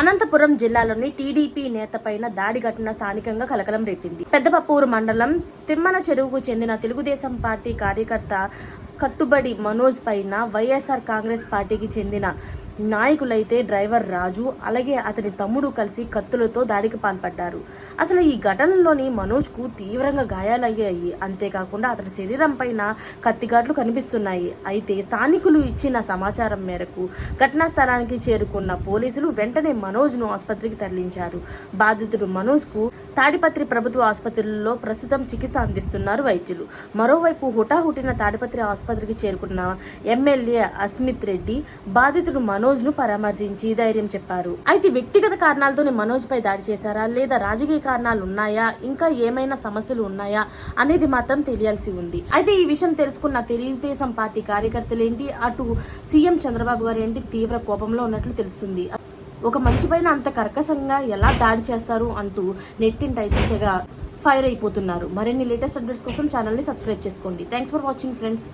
అనంతపురం జిల్లాలోని టీడీపీ నేతపైన దాడి ఘటన స్థానికంగా కలకలం రేపింది. పెద్దపప్పూరు మండలం తిమ్మన చెరువుకు చెందిన తెలుగుదేశం పార్టీ కార్యకర్త కట్టుబడి మనోజ్ పైన వైఎస్ఆర్ కాంగ్రెస్ పార్టీకి చెందిన నాయకులైతే డ్రైవర్ రాజు అలాగే అతని తమ్ముడు కలిసి కత్తులతో దాడికి పాల్పడ్డారు. అసలు ఈ ఘటనలోని మనోజ్కు తీవ్రంగా గాయాలయ్యాయి. అంతేకాకుండా అతని శరీరం పైన కత్తిగాట్లు కనిపిస్తున్నాయి. అయితే స్థానికులు ఇచ్చిన సమాచారం మేరకు ఘటనా స్థలానికి చేరుకున్న పోలీసులు వెంటనే మనోజ్ను ఆసుపత్రికి తరలించారు. బాధితుడు మనోజ్కు తాడిపత్రి ప్రభుత్వ ఆసుపత్రిలో ప్రస్తుతం చికిత్స అందిస్తున్నారు వైద్యులు. మరోవైపు హుటాహుటిన తాడిపత్రి ఆసుపత్రికి చేరుకున్న ఎమ్మెల్యే అస్మిత్ రెడ్డి బాధితుడు మనోజ్ ను పరామర్శించి ధైర్యం చెప్పారు. అయితే వ్యక్తిగత కారణాలతోనే మనోజ్ పై దాడి చేశారా లేదా రాజకీయ కారణాలు ఉన్నాయా, ఇంకా ఏమైనా సమస్యలు ఉన్నాయా అనేది మాత్రం తెలియాల్సి ఉంది. అయితే ఈ విషయం తెలుసుకున్న తెలుగుదేశం పార్టీ కార్యకర్తలేంటి, అటు సీఎం చంద్రబాబు గారు ఏంటి తీవ్ర కోపంలో ఉన్నట్లు తెలుస్తుంది. ఒక మనిషి పైన అంత కర్కశంగా ఎలా దాడి చేస్తారు అంటూ నెట్టింటైతే తెగ ఫైర్ అయిపోతున్నారు. మరిన్ని లేటెస్ట్ అప్డేట్స్ కోసం ఛానల్ ని సబ్స్క్రైబ్ చేసుకోండి. Thanks for watching friends.